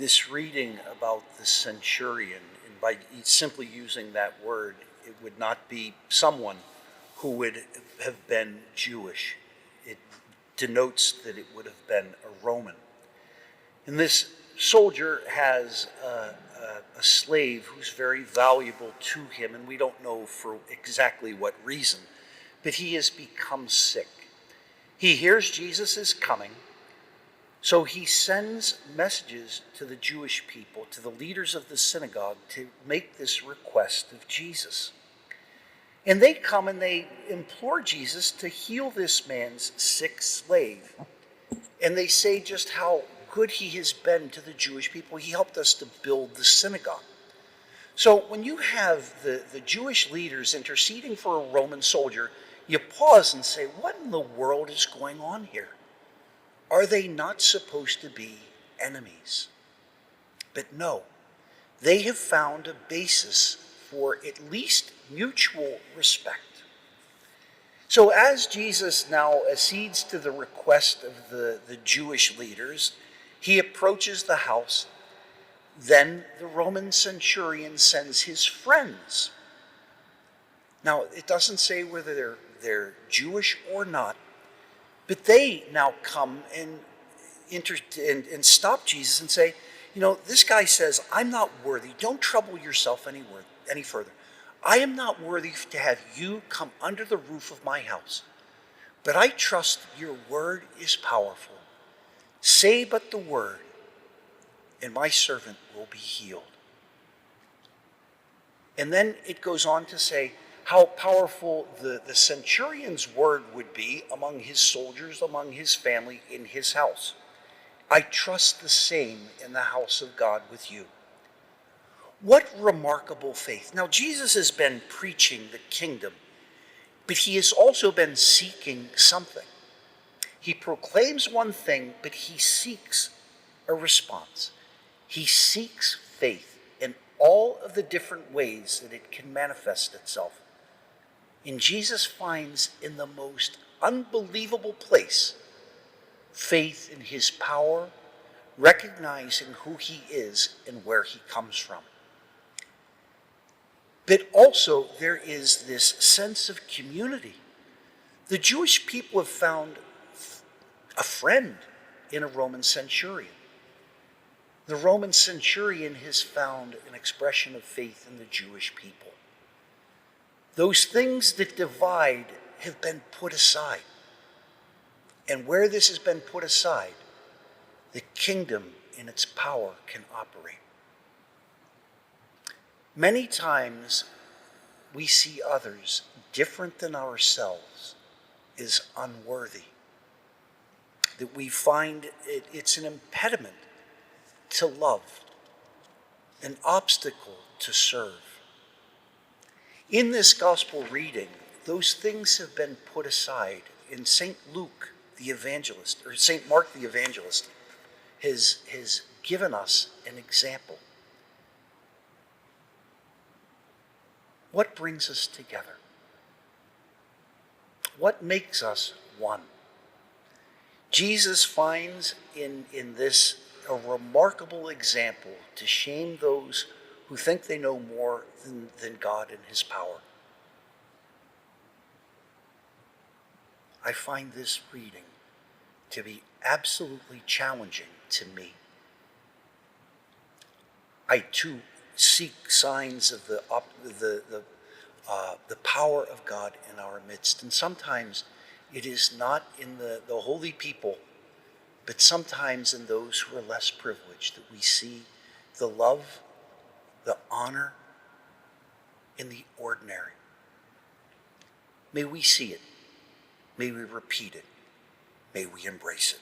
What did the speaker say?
This reading about the centurion, and by simply using that word, it would not be someone who would have been Jewish. It denotes that it would have been a Roman. And this soldier has a slave who's very valuable to him, and we don't know for exactly what reason, but he has become sick. He hears Jesus is coming, so he sends messages to the Jewish people, to the leaders of the synagogue, to make this request of Jesus. And they come and they implore Jesus to heal this man's sick slave. And they say just how good he has been to the Jewish people. He helped us to build the synagogue. So when you have the Jewish leaders interceding for a Roman soldier, you pause and say, what in the world is going on here? Are they not supposed to be enemies? But no, they have found a basis for at least mutual respect. So as Jesus now accedes to the request of the Jewish leaders, he approaches the house. Then the Roman centurion sends his friends. Now, it doesn't say whether they're Jewish or not, but they now come and stop Jesus and say, this guy says, I'm not worthy. Don't trouble yourself any further. I am not worthy to have you come under the roof of my house, but I trust your word is powerful. Say but the word, and my servant will be healed. And then it goes on to say how powerful the centurion's word would be among his soldiers, among his family, in his house. I trust the same in the house of God with you. What remarkable faith. Now, Jesus has been preaching the kingdom, but he has also been seeking something. He proclaims one thing, but he seeks a response. He seeks faith in all of the different ways that it can manifest itself. And Jesus finds in the most unbelievable place faith in his power, recognizing who he is and where he comes from. But also there is this sense of community. The Jewish people have found a friend in a Roman centurion. The Roman centurion has found an expression of faith in the Jewish people. Those things that divide have been put aside. And where this has been put aside, the kingdom in its power can operate. Many times we see others different than ourselves as unworthy. That we find it's an impediment to love, an obstacle to serve. In this gospel reading, those things have been put aside. In St. Luke, the evangelist, or St. Mark, the evangelist, has given us an example. What brings us together? What makes us one? Jesus finds in this a remarkable example to shame those who think they know more than God and his power. I find this reading to be absolutely challenging to me. I too seek signs of the power of God in our midst, and sometimes it is not in the holy people, but sometimes in those who are less privileged that we see the love, the honor, in the ordinary. May we see it. May we repeat it. May we embrace it.